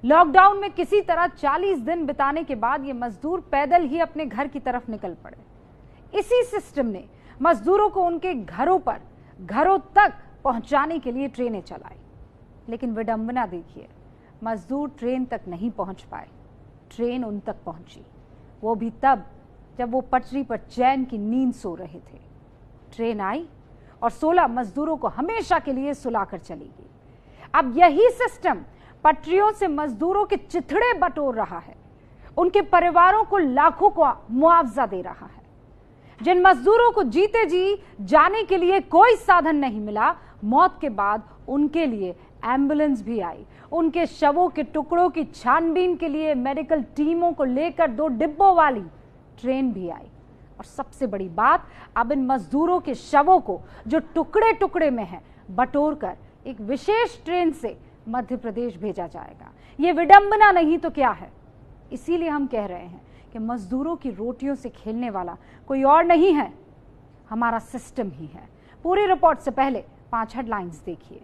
Lockdown में किसी तरह 40 दिन बिताने के बाद ये मजदूर पैदल ही अपने घर की तरफ निकल पड़े। इसी सिस्टम ने मजदूरों को उनके घरों तक पहुंचाने के लिए ट्रेनें चलाई। लेकिन विडंबना देखिए, मजदूर ट्रेन तक नहीं पहुंच पाए। ट्रेन उन तक पहुंची, वो भी तब जब वो पटरी पर चैन की नींद सो रहे थे। ट्रेन आई और 16 मजदूरों को हमेशा के लिए सुलाकर चली गई। अब यही सिस्टम पटरियों से मजदूरों के चिथड़े बटोर रहा है, उनके परिवारों को लाखों का मुआवजा दे रहा है। जिन मजदूरों को जीते जी जाने के लिए कोई साधन नहीं मिला, मौत के बाद उनके लिए एम्बुलेंस भी आई। उनके शवों के टुकड़ों की छानबीन के लिए मेडिकल टीमों को लेकर 2 डिब्बों वाली ट्रेन भी आई। और सबसे बड़ी बात, अब इन मजदूरों के शवों को जो टुकड़े टुकड़े में है, बटोरकर एक विशेष ट्रेन से मध्य प्रदेश भेजा जाएगा। ये विडंबना नहीं तो क्या है? इसीलिए हम कह रहे हैं कि मजदूरों की रोटियों से खेलने वाला कोई और नहीं है, हमारा सिस्टम ही है। पूरी रिपोर्ट से पहले 5 हेडलाइंस देखिए।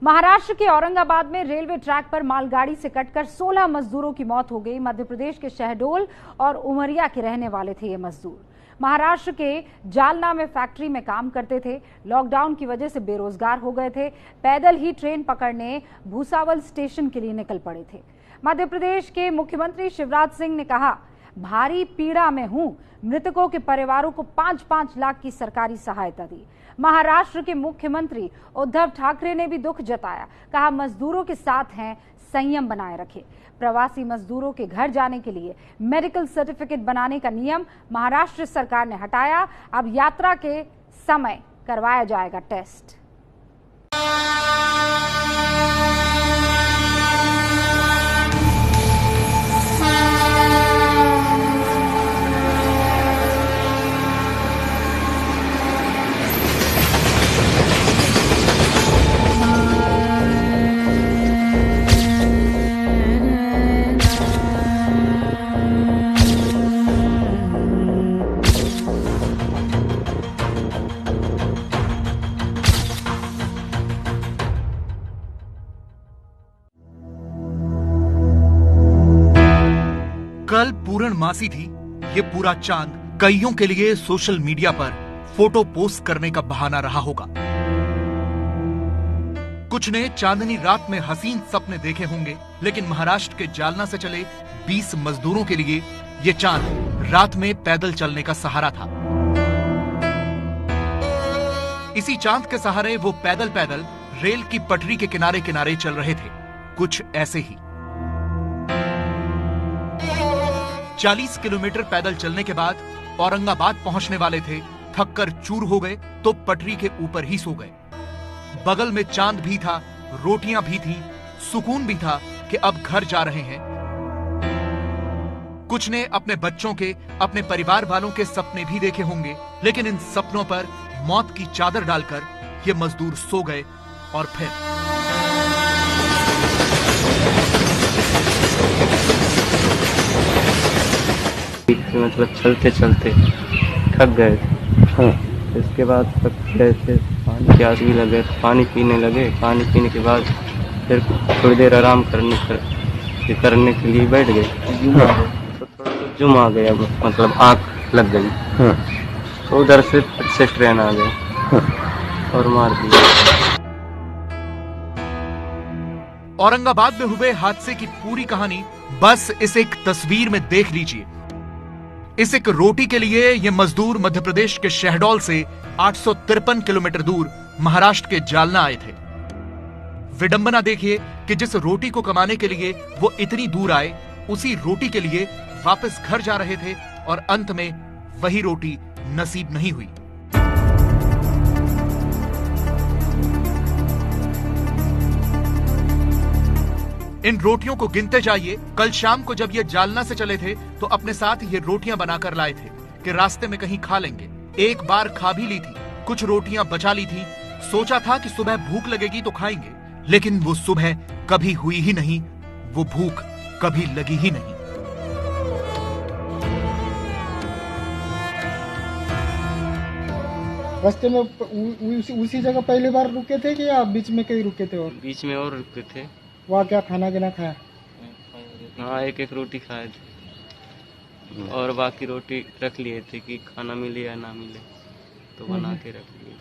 महाराष्ट्र के औरंगाबाद में रेलवे ट्रैक पर मालगाड़ी से कटकर 16 मजदूरों की मौत हो गई। मध्य प्रदेश के शहडोल और उमरिया के रहने वाले थे ये मजदूर। महाराष्ट्र के जालना में फैक्ट्री में काम करते थे। लॉकडाउन की वजह से बेरोजगार हो गए थे। पैदल ही ट्रेन पकड़ने भूसावल स्टेशन के लिए निकल पड़े थे। मध्य प्रदेश के मुख्यमंत्री शिवराज सिंह ने कहा, भारी पीड़ा में हूं। मृतकों के परिवारों को 5-5 लाख की सरकारी सहायता दी। महाराष्ट्र के मुख्यमंत्री उद्धव ठाकरे ने भी दुख जताया। कहा, मजदूरों के साथ हैं, संयम बनाए रखे। प्रवासी मजदूरों के घर जाने के लिए मेडिकल सर्टिफिकेट बनाने का नियम महाराष्ट्र सरकार ने हटाया। अब यात्रा के समय करवाया जाएगा टेस्ट। कल पूर्णमासी थी। ये पूरा चांद कईयों के लिए सोशल मीडिया पर फोटो पोस्ट करने का बहाना रहा होगा। कुछ ने चांदनी रात में हसीन सपने देखे होंगे, लेकिन महाराष्ट्र के जालना से चले 20 मजदूरों के लिए ये चांद रात में पैदल चलने का सहारा था। इसी चांद के सहारे वो पैदल पैदल रेल की पटरी के किनारे किनारे चल रहे थे, कुछ ऐसे ही। 40 किलोमीटर पैदल चलने के बाद औरंगाबाद पहुंचने वाले थे। थककर चूर हो गए तो पटरी के ऊपर ही सो गए। बगल में चांद भी था, रोटियां भी थी, सुकून भी था कि अब घर जा रहे हैं। कुछ ने अपने बच्चों के, अपने परिवार वालों के सपने भी देखे होंगे, लेकिन इन सपनों पर मौत की चादर डालकर ये मजदूर सो गए। और फिर मतलब चलते चलते थक गए थे। हाँ। इसके बाद थक गए थे, पानी प्यास भी लगे, पानी पीने लगे। पानी पीने के बाद फिर थोड़ी देर आराम करने के लिए बैठ गए। हाँ। तो थोड़ा सा जुम आ गया, मतलब आँख लग गई। हाँ। तो उधर से ट्रेन आ गई। हाँ। और मार दिया। औरंगाबाद में हुए हादसे की पूरी कहानी बस इस एक तस्वीर में देख लीजिए। इस एक रोटी के लिए ये मजदूर मध्य प्रदेश के शहडोल से 853 किलोमीटर दूर महाराष्ट्र के जालना आए थे। विडंबना देखिए कि जिस रोटी को कमाने के लिए वो इतनी दूर आए, उसी रोटी के लिए वापस घर जा रहे थे और अंत में वही रोटी नसीब नहीं हुई। इन रोटियों को गिनते जाइए। कल शाम को जब ये जालना से चले थे तो अपने साथ ये रोटियां बनाकर लाए थे कि रास्ते में कहीं खा लेंगे। एक बार खा भी ली थी, कुछ रोटियां बचा ली थी। सोचा था कि सुबह भूख लगेगी तो खाएंगे, लेकिन वो सुबह कभी हुई ही नहीं, वो भूख कभी लगी ही नहीं। रास्ते में उसी जगह पहली बार रुके थे कि या बीच में कहीं रुके थे? और बीच में और रुके थे। वहाँ क्या खाना गिना खाया? हाँ, एक एक रोटी खाए थे और बाकी रोटी रख लिए थे कि खाना मिले या ना मिले, तो बना के रख लिए।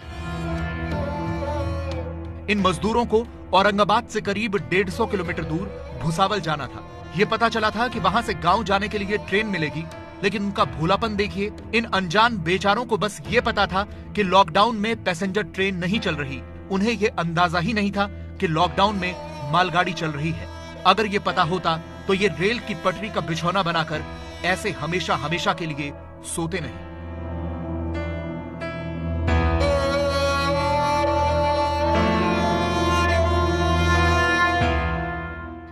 इन मजदूरों को औरंगाबाद से करीब 150 किलोमीटर दूर भुसावल जाना था। ये पता चला था कि वहां से गांव जाने के लिए ट्रेन मिलेगी, लेकिन उनका भोलापन देखिए। इन अनजान बेचारों को बस ये पता था कि लॉकडाउन में पैसेंजर ट्रेन नहीं चल रही। उन्हें ये अंदाजा ही नहीं था कि लॉकडाउन में मालगाड़ी चल रही है। अगर ये पता होता तो ये रेल की पटरी का बिछौना बनाकर ऐसे हमेशा हमेशा के लिए सोते नहीं।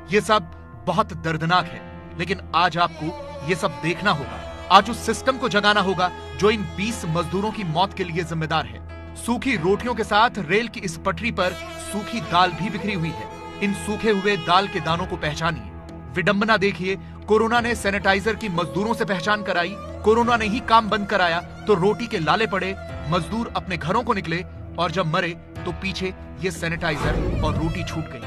ये सब बहुत दर्दनाक है, लेकिन आज आपको ये सब देखना होगा। आज उस सिस्टम को जगाना होगा जो इन 20 मजदूरों की मौत के लिए जिम्मेदार है। सूखी रोटियों के साथ रेल की इस पटरी पर सूखी दाल भी बिखरी हुई है। इन सूखे हुए दाल के दानों को पहचानिए। विडंबना देखिए, कोरोना ने सैनिटाइजर की मजदूरों से पहचान कराई। कोरोना ने ही काम बंद कराया तो रोटी के लाले पड़े, मजदूर अपने घरों को निकले और जब मरे तो पीछे ये सैनिटाइजर और रोटी छूट गई।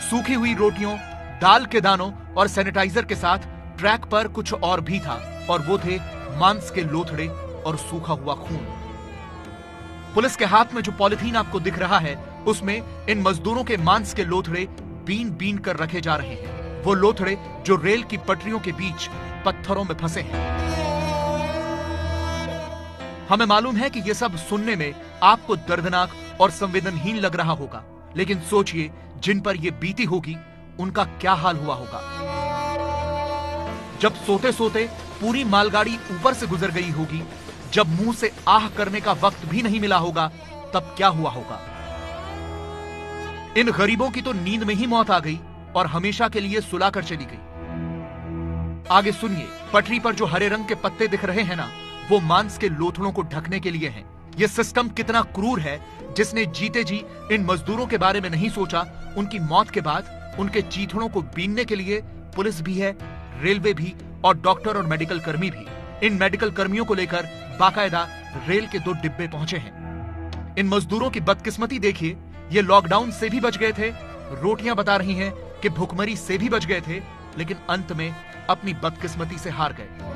सूखी हुई रोटियों, दाल के दानों और सैनिटाइजर के साथ ट्रैक पर कुछ और भी था, और वो थे मांस के लोथड़े और सूखा हुआ खून। पुलिस के हाथ में जो पॉलिथीन आपको दिख रहा है, उसमें इन मजदूरों के मांस के लोथड़े बीन बीन कर रखे जा रहे हैं। वो लोथड़े जो रेल की पटरियों के बीच पत्थरों में फंसे हैं। हमें मालूम है कि ये सब सुनने में आपको दर्दनाक और संवेदनहीन लग रहा होगा, लेकिन सोचिए जिन पर यह बीती होगी उनका क्या हाल हुआ होगा। जब सोते सोते पूरी मालगाड़ी ऊपर से गुजर गई होगी, जब मुंह से आह करने का वक्त भी नहीं मिला होगा, तब क्या हुआ होगा। इन गरीबों की तो नींद में ही मौत आ गई और हमेशा के लिए सुलाकर चली गई। आगे सुनिए, पटरी पर जो हरे रंग के पत्ते दिख रहे हैं ना, वो मांस के लोथड़ों को ढकने के लिए हैं। यह सिस्टम कितना क्रूर है, जिसने जीते जी इन मजदूरों के बारे में नहीं सोचा। उनकी मौत के बाद उनके चीथड़ों को बीनने के लिए पुलिस भी है, रेलवे भी और डॉक्टर और मेडिकल कर्मी भी। इन मेडिकल कर्मियों को लेकर बाकायदा रेल के 2 डिब्बे पहुंचे हैं। इन मजदूरों की बदकिस्मती देखिए, ये लॉकडाउन से भी बच गए थे, रोटियां बता रही हैं कि भुखमरी से भी बच गए थे, लेकिन अंत में अपनी बदकिस्मती से हार गए।